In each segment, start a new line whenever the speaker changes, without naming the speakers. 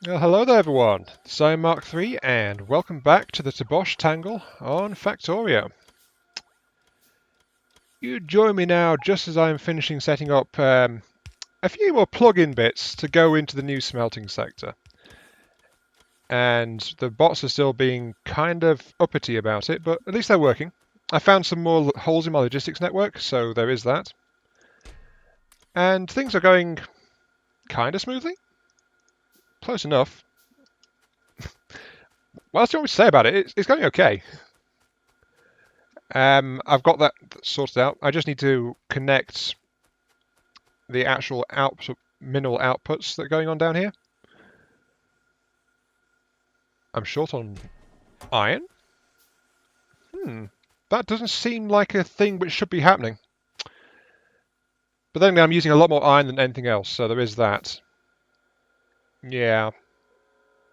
Well, hello there everyone, it's I Mark III and welcome back to the Tobosh Tangle on Factorio. You join me now just as I'm finishing setting up a few more plug-in bits to go into the new smelting sector. And the bots are still being kind of uppity about it, but at least they're working. I found some more holes in my logistics network, so there is that. And things are going kind of smoothly. Close enough. What else do you want me to say about it? It's going okay. I've got that sorted out. I just need to connect the actual mineral outputs that are going on down here. I'm short on iron. That doesn't seem like a thing which should be happening. But then I'm using a lot more iron than anything else, so there is that. Yeah.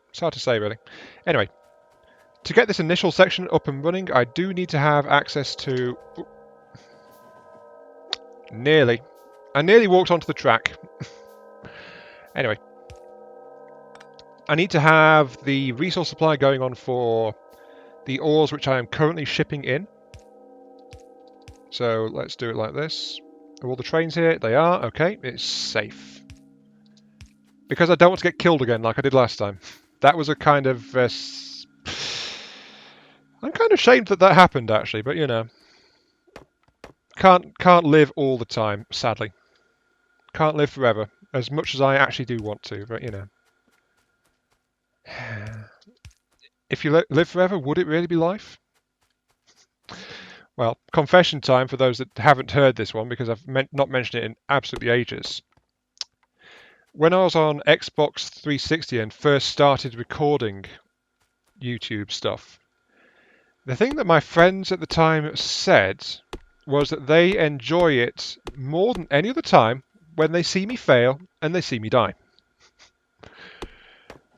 It's hard to say, really. Anyway, to get this initial section up and running, I do need to have access to... Nearly. I nearly walked onto the track. Anyway. I need to have the resource supply going on for the ores which I am currently shipping in. So let's do it like this. Are all the trains here? They are. Okay, it's safe. Because I don't want to get killed again like I did last time. That was a kind of... I'm kind of ashamed that that happened, actually, but you know. Can't live all the time, sadly. Can't live forever, as much as I actually do want to, but you know. If you live forever, would it really be life? Well, confession time for those that haven't heard this one, because I've not mentioned it in absolutely ages. When I was on Xbox 360 and first started recording YouTube stuff, the thing that my friends at the time said was that they enjoy it more than any other time when they see me fail and they see me die.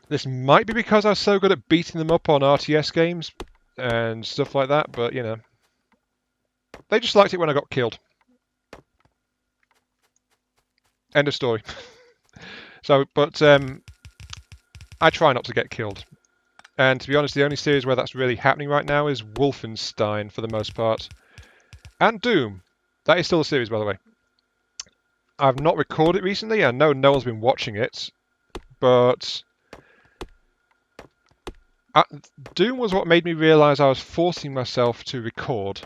This might be because I was so good at beating them up on RTS games and stuff like that, but you know, they just liked it when I got killed. End of story. So, but I try not to get killed. And to be honest, the only series where that's really happening right now is Wolfenstein, for the most part. And Doom. That is still a series, by the way. I've not recorded it recently. I know no one's been watching it. But Doom was what made me realise I was forcing myself to record.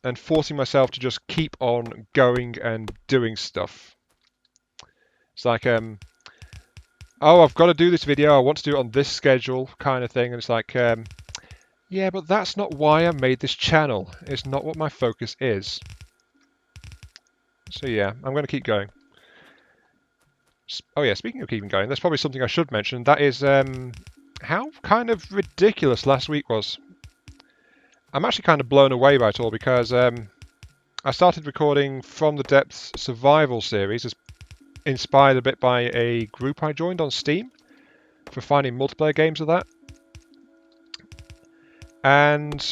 And forcing myself to just keep on going and doing stuff. It's like... oh, I've got to do this video, I want to do it on this schedule, kind of thing. And it's like, yeah, but that's not why I made this channel. It's not what my focus is. So yeah, I'm going to keep going. Oh yeah, speaking of keeping going, there's probably something I should mention. That is how kind of ridiculous last week was. I'm actually kind of blown away by it all because I started recording From the Depths Survival Series as inspired a bit by a group I joined on Steam for finding multiplayer games of that. And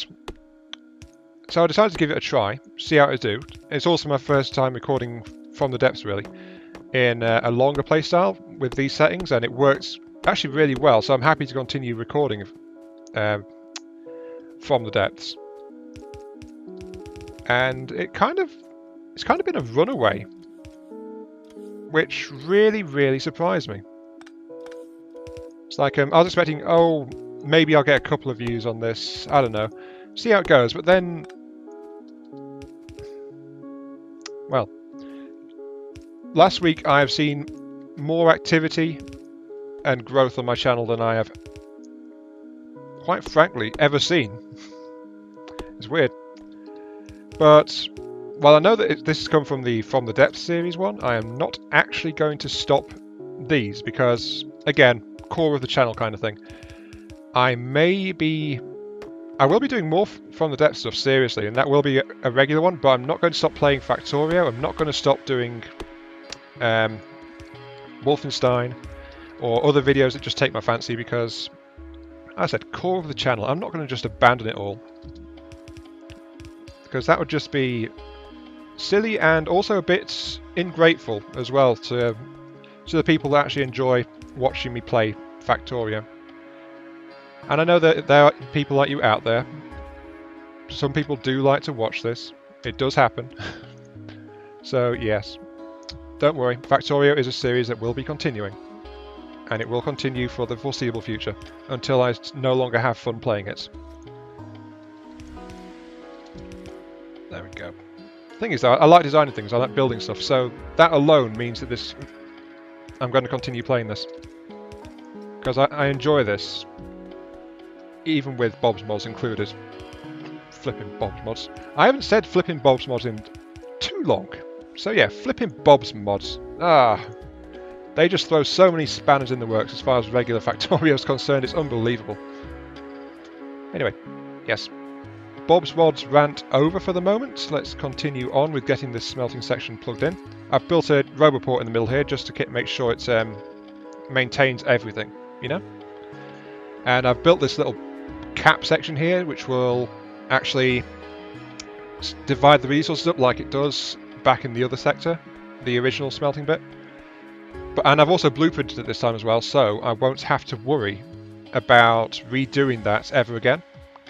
so I decided to give it a try, see how it do. It's also my first time recording From the Depths, really, in a longer playstyle with these settings, and it works actually really well, so I'm happy to continue recording From the Depths. And it's kind of been a runaway, which really surprised me. It's like, I was expecting, oh, maybe I'll get a couple of views on this, I don't know, see how it goes, but then, well, last week I have seen more activity and growth on my channel than I have, quite frankly, ever seen. It's weird. But while I know that this has come from the Depths series one, I am not actually going to stop these because, again, core of the channel kind of thing. I will be doing more From the Depths stuff, seriously, and that will be a regular one, but I'm not going to stop playing Factorio. I'm not going to stop doing Wolfenstein, or other videos that just take my fancy, because, as I said, core of the channel, I'm not going to just abandon it all, because that would just be silly and also a bit ungrateful as well to the people that actually enjoy watching me play Factorio. And I know that there are people like you out there. Some people do like to watch this. It does happen. So yes, don't worry, Factorio is a series that will be continuing. And it will continue for the foreseeable future, until I no longer have fun playing it. There we go. The thing is, though, I like designing things, I like building stuff, so that alone means that I'm going to continue playing this. Because I enjoy this, even with Bob's mods included. Flipping Bob's mods. I haven't said flipping Bob's mods in too long. So yeah, flipping Bob's mods. They just throw so many spanners in the works as far as regular Factorio is concerned, it's unbelievable. Anyway, yes. Bob's mods rant over for the moment. Let's continue on with getting this smelting section plugged in. I've built a roboport in the middle here just to make sure it maintains everything, you know? And I've built this little cap section here, which will actually divide the resources up like it does back in the other sector, the original smelting bit. And I've also blueprinted it this time as well, so I won't have to worry about redoing that ever again.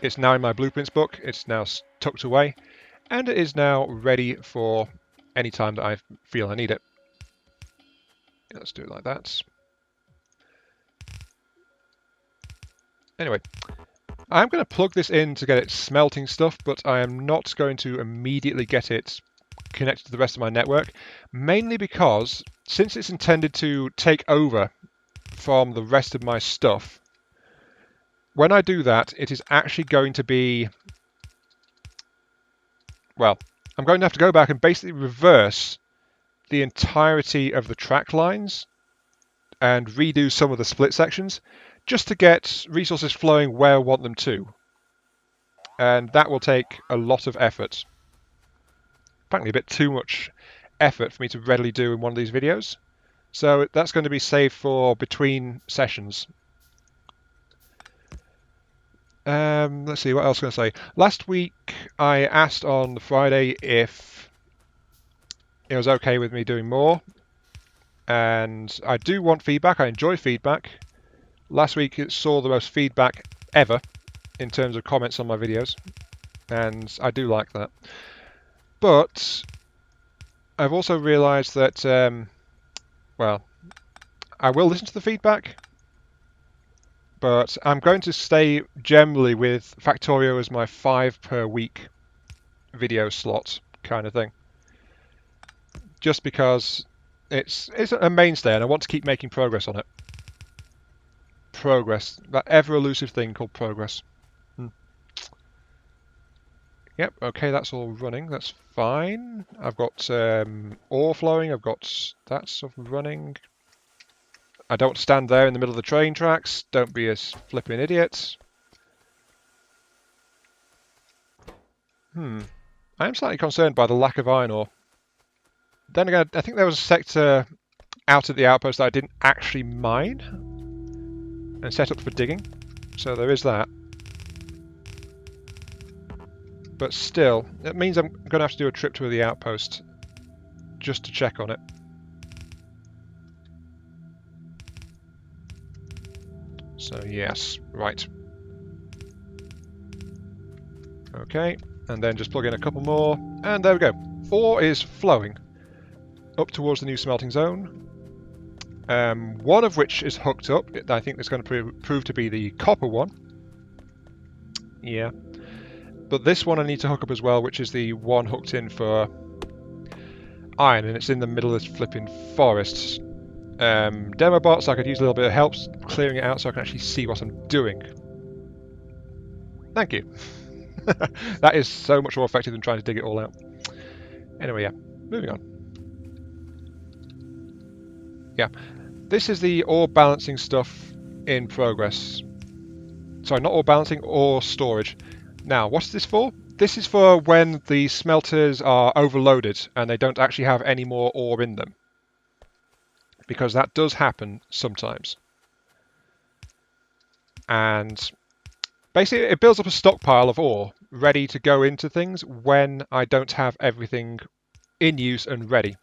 It's now in my blueprints book, it's now tucked away, and it is now ready for any time that I feel I need it. Let's do it like that. Anyway, I'm going to plug this in to get it smelting stuff, but I am not going to immediately get it connected to the rest of my network, mainly because since it's intended to take over from the rest of my stuff, when I do that, it is actually going to be, well, I'm going to have to go back and basically reverse the entirety of the track lines and redo some of the split sections just to get resources flowing where I want them to. And that will take a lot of effort. Apparently a bit too much effort for me to readily do in one of these videos. So that's going to be saved for between sessions. Let's see, what else can I say? Last week I asked on the Friday if it was okay with me doing more. And I do want feedback, I enjoy feedback. Last week it saw the most feedback ever in terms of comments on my videos. And I do like that. But I've also realised that, well, I will listen to the feedback, but I'm going to stay generally with Factorio as my 5 per week video slot kind of thing. Just because it's a mainstay and I want to keep making progress on it. Progress, that ever elusive thing called progress. Yep, okay, that's all running, that's fine. I've got ore flowing, I've got that stuff running. I don't stand there in the middle of the train tracks, don't be a flipping idiot. I am slightly concerned by the lack of iron ore. Then again, I think there was a sector out at the outpost that I didn't actually mine and set up for digging, so there is that. But still, it means I'm going to have to do a trip to the outpost just to check on it. So yes, right. Okay, and then just plug in a couple more, and there we go. Ore is flowing up towards the new smelting zone. One of which is hooked up. I think it's going to prove to be the copper one. Yeah. But this one I need to hook up as well, which is the one hooked in for iron, and it's in the middle of this flipping forest. Demo bots, I could use a little bit of help clearing it out so I can actually see what I'm doing. Thank you. That is so much more effective than trying to dig it all out. Anyway, yeah, moving on. Yeah, this is the ore balancing stuff in progress. Sorry, not ore balancing, ore storage. Now, what's this for? This is for when the smelters are overloaded and they don't actually have any more ore in them. because that does happen sometimes. And basically it builds up a stockpile of ore ready to go into things when I don't have everything in use and ready.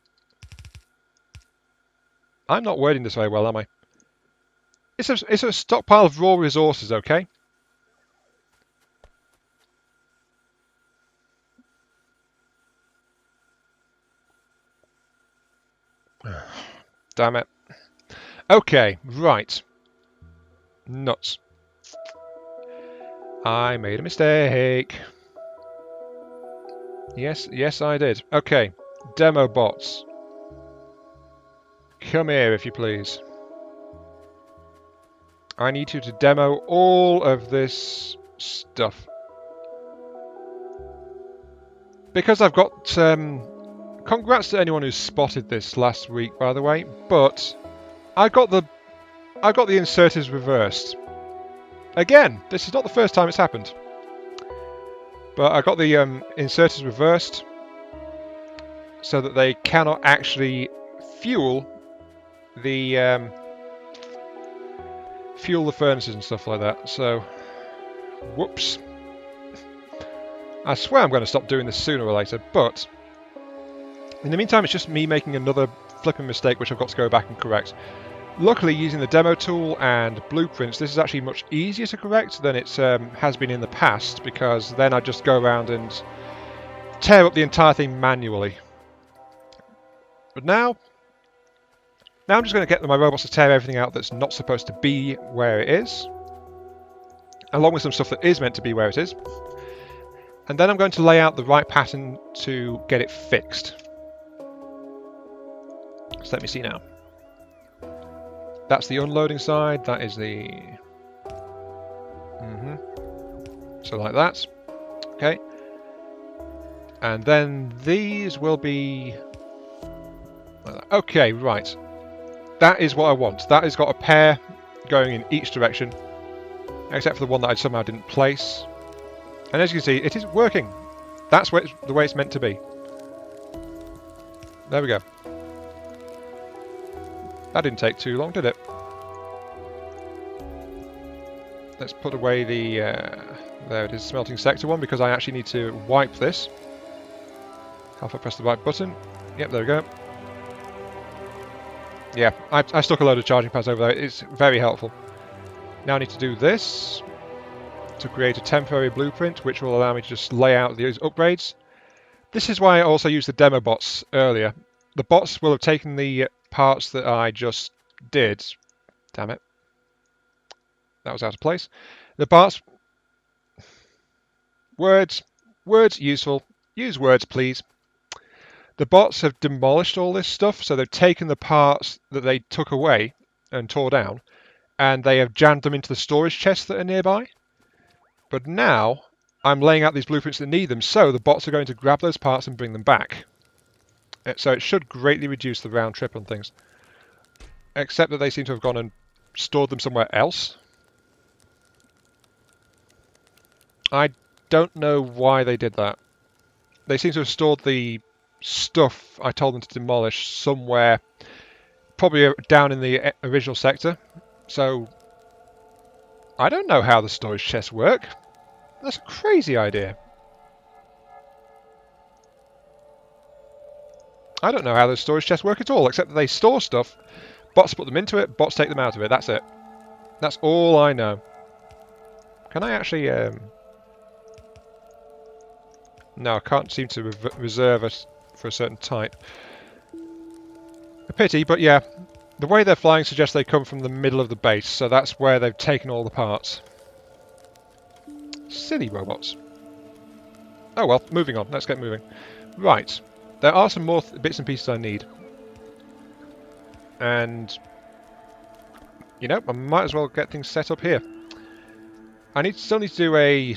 I'm not wording this very well, am I? It's a stockpile of raw resources, okay? Damn it. Okay, right. Nuts. I made a mistake. Yes, I did. Okay, demo bots. Come here, if you please. I need you to demo all of this stuff. Because I've got... congrats to anyone who spotted this last week, by the way, but I got the inserters reversed. Again, this is not the first time it's happened. But I got the inserters reversed so that they cannot actually fuel the furnaces and stuff like that. So, whoops. I swear I'm going to stop doing this sooner or later, but in the meantime it's just me making another flipping mistake which I've got to go back and correct. Luckily, using the demo tool and blueprints, this is actually much easier to correct than it has been in the past, because then I just go around and tear up the entire thing manually. But now I'm just going to get my robots to tear everything out that's not supposed to be where it is, along with some stuff that is meant to be where it is. And then I'm going to lay out the right pattern to get it fixed. So let me see now. That's the unloading side, that is the... So like that. Okay. And then these will be... like that. Okay, right. That is what I want. That has got a pair going in each direction, except for the one that I somehow didn't place. And as you can see, it is working. That's the way it's meant to be. There we go. That didn't take too long, did it? Let's put away the... there it is, smelting sector one, because I actually need to wipe this. If I press the right button. Yep, there we go. Yeah, I stuck a load of charging pads over there. It's very helpful. Now I need to do this to create a temporary blueprint, which will allow me to just lay out these upgrades. This is why I also used the demo bots earlier. The bots will have taken the parts that I just did. Damn it. That was out of place. The parts... Words useful. Use words, please. The bots have demolished all this stuff, so they've taken the parts that they took away and tore down, and they have jammed them into the storage chests that are nearby. But now, I'm laying out these blueprints that need them, so the bots are going to grab those parts and bring them back. So it should greatly reduce the round trip on things. Except that they seem to have gone and stored them somewhere else. I don't know why they did that. They seem to have stored the stuff I told them to demolish somewhere, probably down in the original sector. So, I don't know how the storage chests work. That's a crazy idea. I don't know how those storage chests work at all, except that they store stuff, bots put them into it, bots take them out of it, that's it. That's all I know. Can I actually... No, I can't seem to reserve it for a certain type. A pity, but yeah. The way they're flying suggests they come from the middle of the base, so that's where they've taken all the parts. Silly robots. Oh well, moving on. Let's get moving. Right. There are some more bits and pieces I need. And... you know, I might as well get things set up here. I still need to do a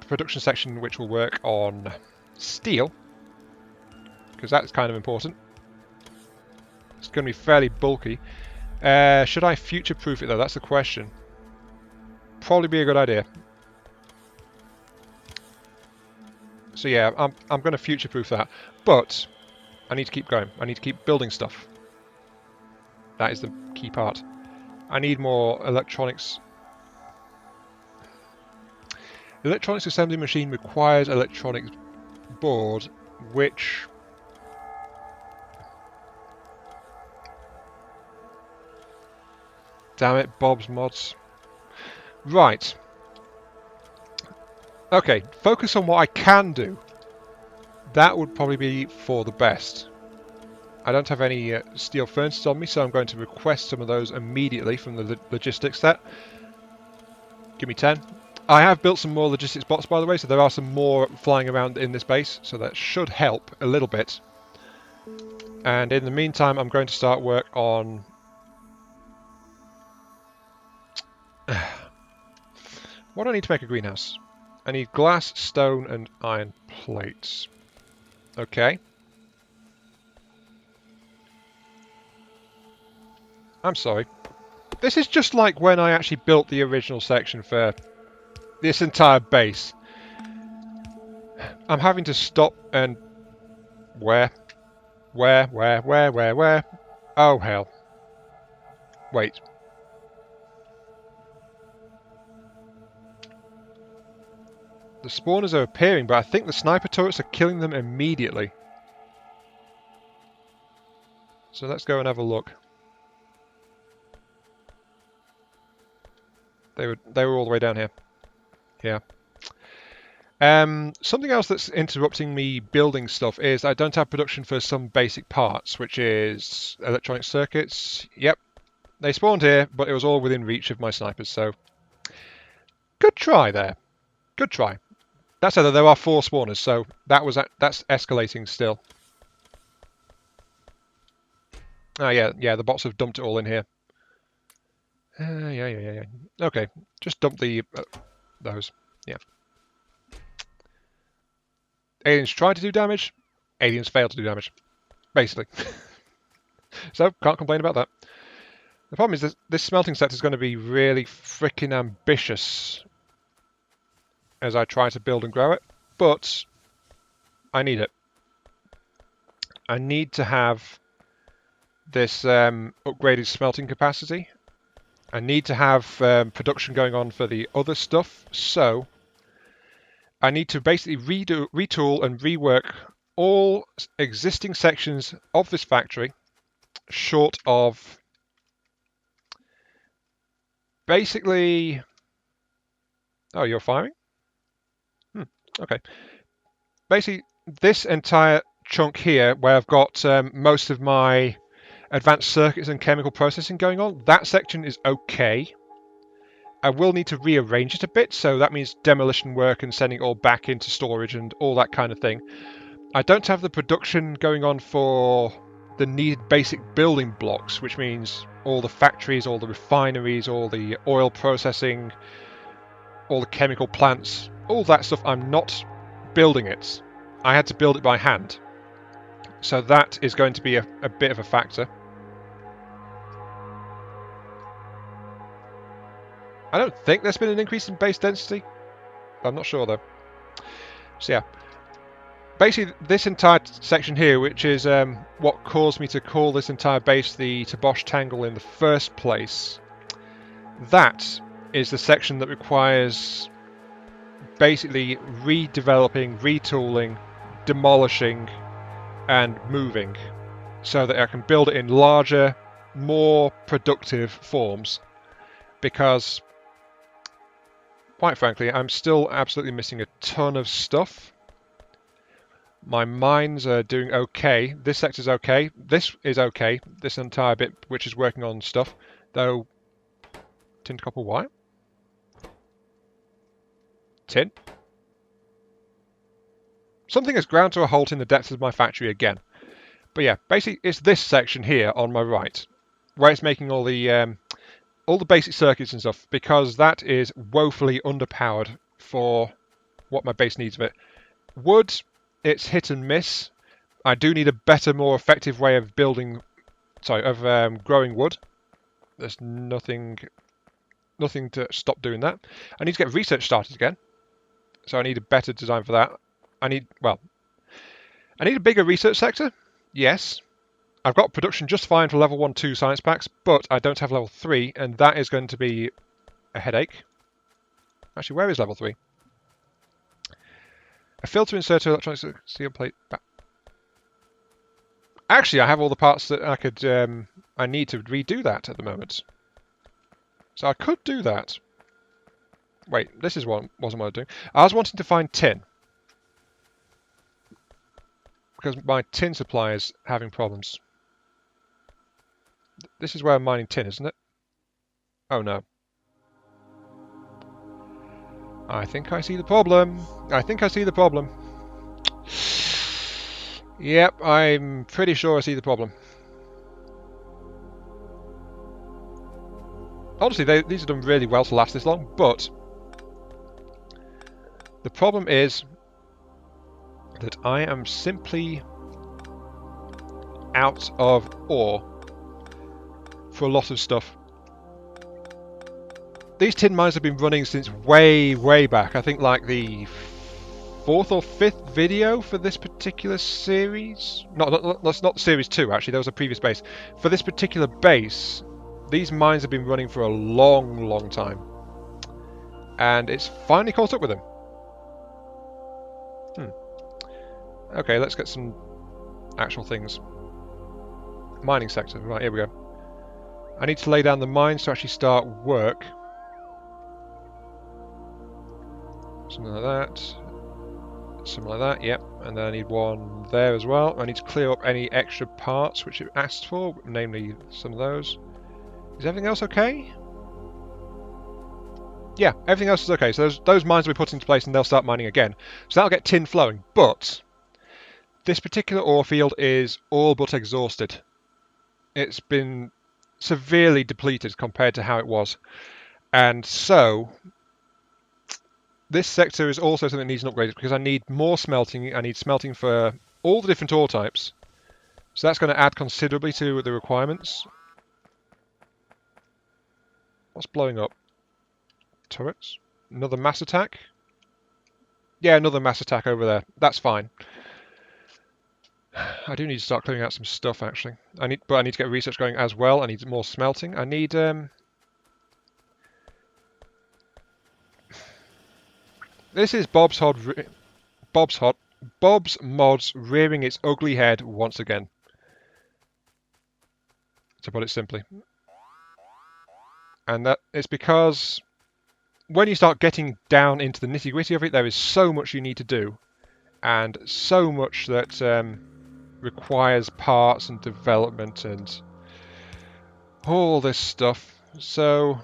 production section which will work on steel, because that's kind of important. It's going to be fairly bulky. Should I future-proof it though? That's the question. Probably be a good idea. So yeah, I'm going to future-proof that, but I need to keep going. I need to keep building stuff. That is the key part. I need more electronics. Electronics assembly machine requires electronics board, which... Damn it, Bob's Mods. Right. Okay, focus on what I can do. That would probably be for the best. I don't have any steel furnaces on me, so I'm going to request some of those immediately from the logistics set. Give me 10. I have built some more logistics bots, by the way, so there are some more flying around in this base, so that should help a little bit. And in the meantime, I'm going to start work on... What do I need to make a greenhouse? I need glass, stone, and iron plates. Okay. I'm sorry. This is just like when I actually built the original section for this entire base. I'm having to stop and... Where? Where? Oh, hell. Wait. The spawners are appearing, but I think the sniper turrets are killing them immediately. So let's go and have a look. They were all the way down here. Yeah. Something else that's interrupting me building stuff is I don't have production for some basic parts, which is electronic circuits. Yep. They spawned here, but it was all within reach of my snipers, so... Good try there. Good try. That said, there are 4 spawners, so that's escalating still. Oh yeah, the bots have dumped it all in here. Yeah. Okay, just dump those. Yeah. Aliens try to do damage, aliens fail to do damage, basically. So, can't complain about that. The problem is that this smelting sector is going to be really freaking ambitious as I try to build and grow it, but I need it. I need to have this upgraded smelting capacity. I need to have production going on for the other stuff, so I need to basically retool and rework all existing sections of this factory, short of basically... Oh, you're firing? Okay. Basically, this entire chunk here, where I've got most of my advanced circuits and chemical processing going on, that section is okay. I will need to rearrange it a bit, so that means demolition work and sending it all back into storage and all that kind of thing. I don't have the production going on for the needed basic building blocks, which means all the factories, all the refineries, all the oil processing, all the chemical plants, all that stuff. I'm not building it. I had to build it by hand. So that is going to be a bit of a factor. I don't think there's been an increase in base density. I'm not sure though. So yeah. Basically this entire section here, which is what caused me to call this entire base the Tobosh Tangle in the first place, that is the section that requires basically redeveloping, retooling, demolishing and moving so that I can build it in larger, more productive forms, because quite frankly I'm still absolutely missing a ton of stuff. My mines are doing okay, this sector's okay, this is okay, this entire bit which is working on stuff, though tin, copper, wire? Tin? Something has ground to a halt in the depths of my factory again. But yeah, basically it's this section here on my right, where it's making all the basic circuits and stuff, because that is woefully underpowered for what my base needs of it. Wood, it's hit and miss. I do need a better, more effective way of growing wood. There's nothing to stop doing that. I need to get research started again, so I need a better design for that. I need a bigger research sector, yes. I've got production just fine for level 1, 2 science packs, but I don't have level 3, and that is going to be a headache. Actually, where is level 3? A filter inserter, electronic steel plate. Actually, I have all the parts that I could. I need to redo that at the moment, so I could do that. Wait, this is what wasn't what I was doing. I was wanting to find tin because my tin supply is having problems. This is where I'm mining tin, isn't it? Oh no. I think I see the problem. I think I see the problem. Yep, I'm pretty sure I see the problem. Honestly, these have done really well to last this long, but the problem is that I am simply out of ore for a lot of stuff. These tin mines have been running since way, way back. I think like the 4th or 5th video for this particular series. That's not series 2 actually, there was a previous base. For this particular base, these mines have been running for a long, long time. And it's finally caught up with them. Okay, let's get some actual things. Mining sector, right, here we go. I need to lay down the mines to actually start work. Something like that. Something like that, yep. And then I need one there as well. I need to clear up any extra parts which it asked for, namely some of those. Is everything else okay? Yeah, everything else is okay. So those mines will be put into place and they'll start mining again. So that'll get tin flowing. But this particular ore field is all but exhausted. It's been severely depleted compared to how it was. And so this sector is also something that needs an upgrade because I need more smelting. I need smelting for all the different ore types. So that's going to add considerably to the requirements. What's blowing up? Turrets? Another mass attack? Yeah, another mass attack over there. That's fine. I do need to start clearing out some stuff actually. I need to get research going as well. I need more smelting. I need this is Bob's Mods rearing its ugly head once again. To put it simply. And that is because when you start getting down into the nitty-gritty of it, there is so much you need to do. And so much that requires parts and development and all this stuff. So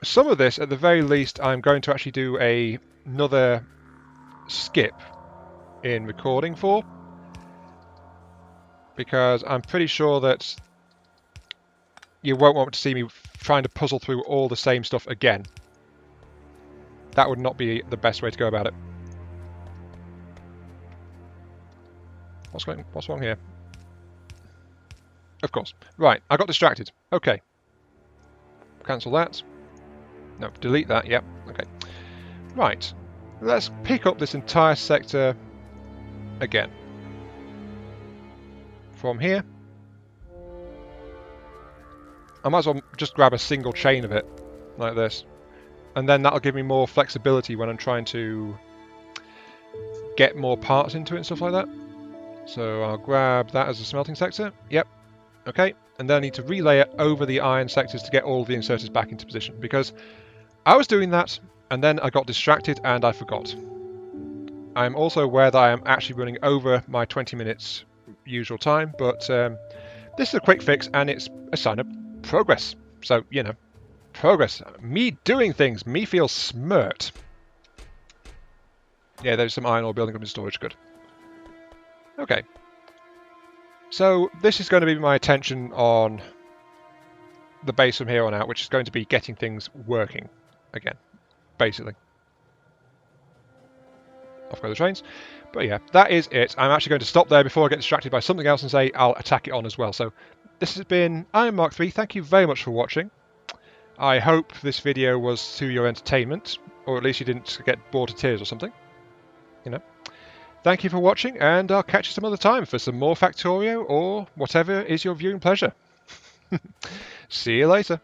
some of this, at the very least, I'm going to actually do another skip in recording for, because I'm pretty sure that you won't want to see me trying to puzzle through all the same stuff again. That would not be the best way to go about it. What's wrong here? Of course. Right, I got distracted. Okay. Cancel that. No, delete that. Yep. Okay. Right. Let's pick up this entire sector again. From here. I might as well just grab a single chain of it, like this. And then that'll give me more flexibility when I'm trying to get more parts into it and stuff like that. So I'll grab that as a smelting sector. Yep. Okay. And then I need to relay it over the iron sectors to get all the inserters back into position. Because I was doing that, and then I got distracted and I forgot. I'm also aware that I am actually running over my 20 minutes usual time, but this is a quick fix and it's a sign of progress. So, you know, progress. Me doing things. Me feel smirt. Yeah, there's some iron ore building up in storage. Good. Okay. So this is going to be my attention on the base from here on out, which is going to be getting things working again, basically. Off go the trains. But yeah, that is it. I'm actually going to stop there before I get distracted by something else and say I'll attack it on as well. So this has been Iron Mark III. Thank you very much for watching. I hope this video was to your entertainment, or at least you didn't get bored to tears or something. You know. Thank you for watching, and I'll catch you some other time for some more Factorio or whatever is your viewing pleasure. See you later.